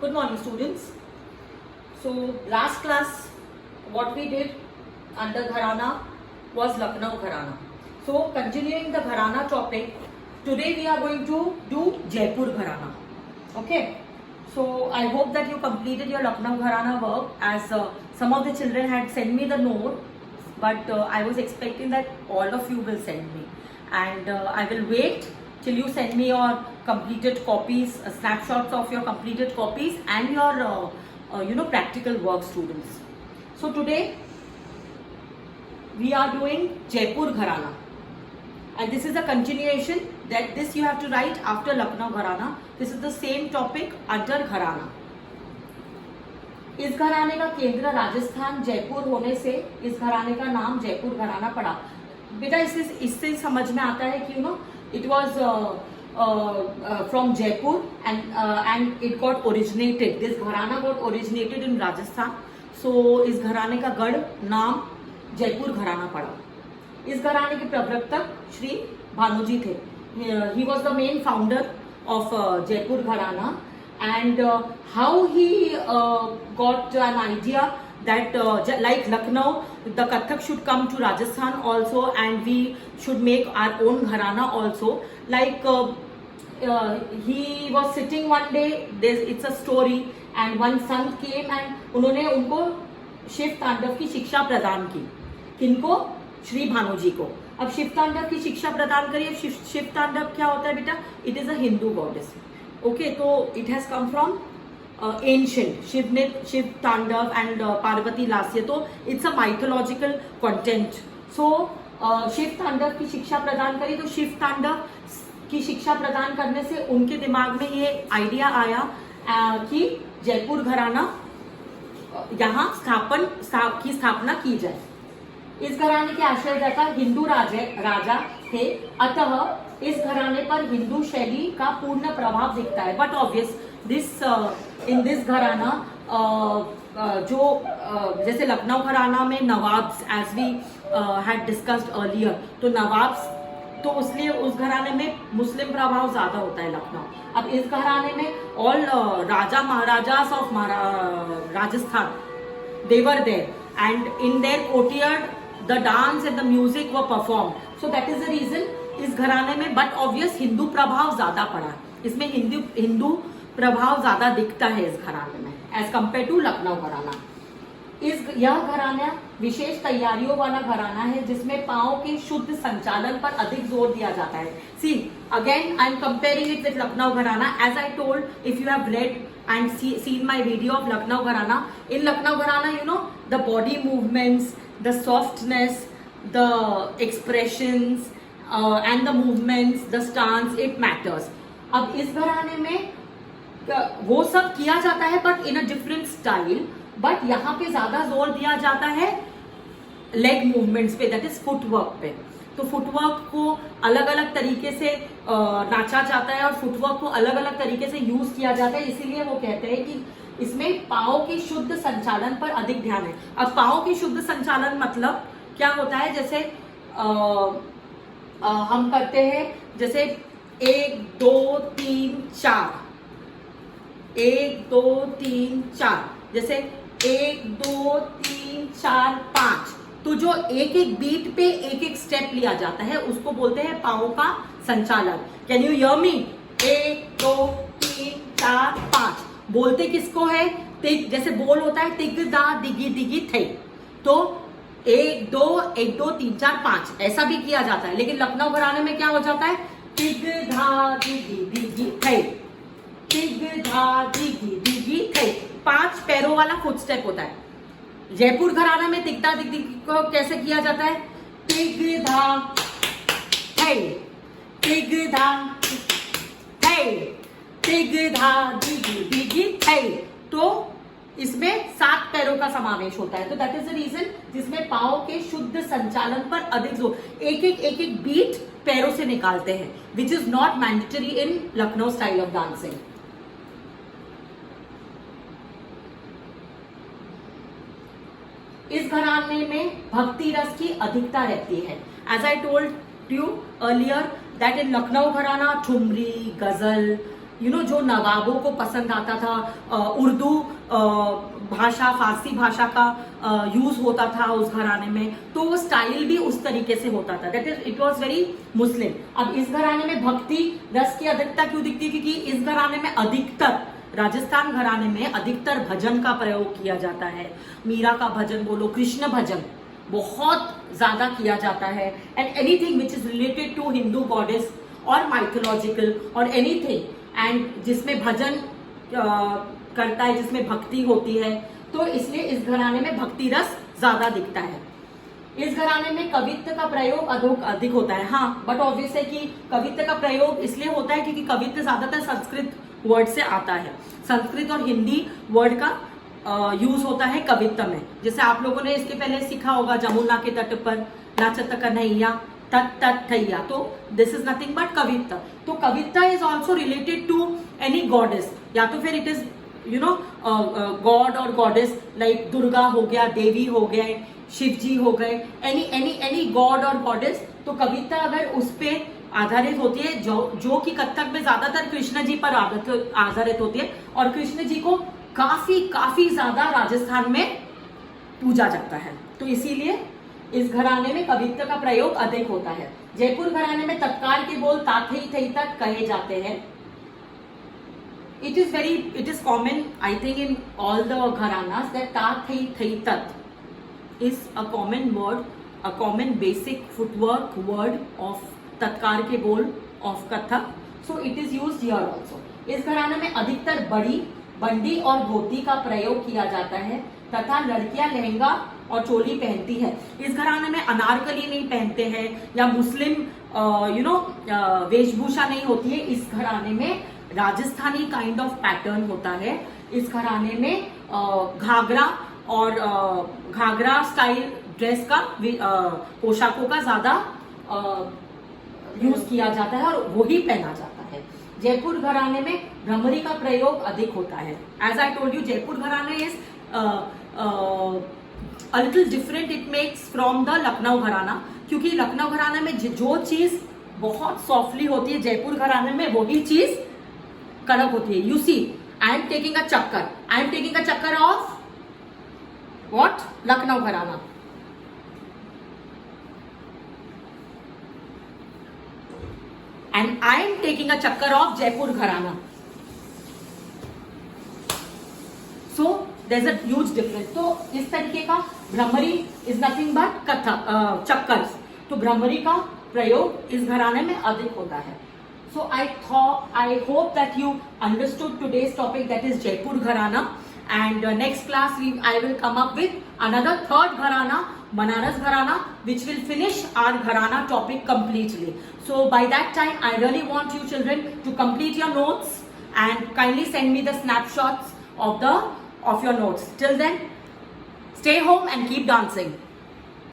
Good morning, students. So last class, what we did under Gharana was Lucknow Gharana. So continuing the Gharana topic, today we are going to do Jaipur Gharana. Okay. So I hope that you completed your Lucknow Gharana work, as some of the children had sent me the note, but I was expecting that all of you will send me, and I will wait till you send me your completed copies, snapshots of your completed copies and your practical work, students. So today we are doing Jaipur Gharana, and this is a continuation that this you have to write after Lucknow Gharana. This is the same topic under Gharana. इस घराने का केंद्र राजस्थान जयपुर होने से इस घराने का नाम जयपुर घराना पड़ा. बेटा इससे समझ में आता है कि it was from Jaipur and it got originated. This gharana got originated in Rajasthan. So इस घराने का गढ़ नाम जयपुर घराना पड़ा. इस घराने के प्रवर्तक श्री भानुजी थे. He was the main founder of Jaipur Gharana, and how he got an idea that like Lucknow, the Kathak should come to Rajasthan also, and we should make our own Gharana also. Like he was sitting one day, it's a story, and one son came and उन्होंने उनको शिव तांडव की शिक्षा प्रदान की. किनको? श्री भानुजी को. अब शिव तांडव की शिक्षा प्रदान करिए. शिव तांडव क्या होता है बेटा? It is a Hindu goddess. Okay, तो it has come from ancient Shiv Tandav and Parvati Lasya. तो it's a mythological content. So Shiv Tandav की शिक्षा प्रदान करी. तो शिव तांडव की शिक्षा प्रदान करने से उनके दिमाग में ये आइडिया आया कि जयपुर घराना यहाँ की स्थापना की जाए. इस घराने के आश्रयदाता हिंदू राजा थे, अतः इस घराने पर हिंदू शैली का पूर्ण प्रभाव दिखता है. बट ऑब्वियस इन दिस घराना जैसे लखनऊ घराना में nawabs, as we had discussed earlier, तो नवाब्स, तो उसलिए उस घराने में मुस्लिम प्रभाव ज्यादा होता है लखनऊ. अब इस घराने में all raja maharajas of Rajasthan, they were there, and in their courtyard the dance and the music were performed. So that is the reason इस घराने में, but obvious हिंदू प्रभाव ज्यादा पड़ा है. इसमें हिंदू प्रभाव ज्यादा दिखता है इस घराने में एज कम्पेयर टू लखनऊ घराना. यह घराना विशेष तैयारियों वाला घराना है जिसमें पांव के शुद्ध संचालन पर अधिक जोर दिया जाता है. See again I am comparing it with Lucknow gharana. As I told, if you have read and seen my video of Lucknow Gharana, in Lucknow Gharana, the body movements, the softness, the expressions and the movements, the stance, it matters. अब इस घराने में वो सब किया जाता है but in a different style. But यहाँ पे ज्यादा जोर दिया जाता है लेग मूवमेंट्स पे, दैट इज फुटवर्क पे. तो फुटवर्क को अलग अलग तरीके से नाचा जाता है और फुटवर्क को अलग अलग तरीके से यूज किया जाता है. इसीलिए वो कहते हैं कि इसमें पाँव के शुद्ध संचालन पर अधिक ध्यान है. अब पाँव के शुद्ध संचालन मतलब क्या होता है? जैसे हम करते हैं जैसे 1 2 3 4, 1 2 3 4, जैसे 1 2 3 4 5. तो जो एक एक बीट पे एक एक स्टेप लिया जाता है उसको बोलते हैं पाँव का संचालन. Can you hear me? 1 2 3 4 5. बोलते किसको है? जैसे बोल होता है तिग दा दिगी दिगी थे, तो 1 2 1 2 3 4 5 ऐसा भी किया जाता है. लेकिन लखनऊ घराने में क्या हो जाता है? तिग धा दिगी दिगी थे, तिग धा दिगी दिगी थे. 5 पैरों वाला फुट स्टेप होता है. जयपुर घराना में तिगदा दिग को कैसे किया जाता है? तिग धा है, तिग धा है, तिग धा दिगी दिगी है. तो इसमें 7 पैरों का समावेश होता है. तो दैट इज द रीजन जिसमें पाँव के शुद्ध संचालन पर अधिक जोर, एक एक बीट पैरों से निकालते हैं, which is not mandatory in Lucknow style of dancing. इस घराने में भक्ति रस की अधिकता रहती है. As I told you earlier that in Lucknow gharana thumri, गजल, जो नवाबों को पसंद आता था, उर्दू भाषा, फारसी भाषा का यूज होता था उस घराने में, तो वो स्टाइल भी उस तरीके से होता था, that is it was very Muslim. अब इस घराने में भक्ति रस की अधिकता क्यों दिखती है? क्योंकि इस घराने में अधिकतर, राजस्थान घराने में अधिकतर भजन का प्रयोग किया जाता है। मीरा का भजन बोलो, कृष्ण भजन बहुत ज्यादा किया जाता है, and anything which is related to Hindu goddess और माइथोलॉजिकल और एनीथिंग, एंड जिसमें भजन करता है, जिसमें भक्ति होती है, तो इसलिए इस घराने में भक्ति रस ज्यादा दिखता है। इस घराने में कवित्व का प्रयोग अधिक होता है। हाँ, बट ऑब्वियस है कि कवित्व का प्रयोग इसलिए होता है क्योंकि कवित्व ज्यादातर संस्कृत वर्ड से आता है। संस्कृत और हिंदी वर्ड का यूज होता है कवित्व में। जैसे आप लोगों ने इसके पहले सीखा होगा, जमुना के तट पर नाचत कन्हैया तट तट थैया, तो this is nothing but kavitva. तो kavitva is also related to any goddess, या तो फिर इट इज गॉड और गॉडेस, लाइक दुर्गा हो गया, देवी हो गए, शिव जी हो गए, एनी गॉड और गॉडेस। तो कविता अगर उस पे आधारित होती है, जो कि कथक में ज्यादातर कृष्ण जी पर आधारित होती है, और कृष्ण जी को काफी ज्यादा राजस्थान में पूजा जाता है, तो इसीलिए इस घराने में कवित्व का प्रयोग अधिक होता है। जयपुर घराने में तत्काल के बोल ताथई थई तक कहे जाते हैं। It is common, I think, in all the gharanas that ta thai thai tat is a common word, a common basic footwork word of तत्कार के बोल of Kathak. So it is used here also. इस घराने में अधिकतर बड़ी, बंडी और धोती का प्रयोग किया जाता है तथा लड़कियां लहंगा और चोली पहनती है। इस घराने में अनारकली नहीं पहनते हैं या मुस्लिम वेशभूषा नहीं होती है। इस घराने में राजस्थानी काइंड ऑफ पैटर्न होता है। इस घराने में घाघरा और घाघरा स्टाइल ड्रेस का पोशाकों का ज्यादा यूज किया जाता है और वही पहना जाता है। जयपुर घराने में भ्रमरी का प्रयोग अधिक होता है। As I told you, Jaipur घराने is a little different it makes from the Lucknow gharana, क्योंकि लखनऊ घराने में जो चीज बहुत सॉफ्टली होती है, जयपुर घराने में वही चीज कड़क होती है। You see, I am taking a chakkar of what? Lucknow gharana. And I am taking a chakkar of Jaipur gharana. So there is a huge difference. तो इस तरीके का भ्रमरी इज नथिंग बट चक्कर। तो भ्रमरी का प्रयोग इस घराने में अधिक होता है। So I hope that you understood today's topic, that is Jaipur Gharana, and next class I will come up with another third Gharana, Banaras Gharana, which will finish our Gharana topic completely. So by that time I really want you children to complete your notes and kindly send me the snapshots of your notes. Till then, stay home and keep dancing.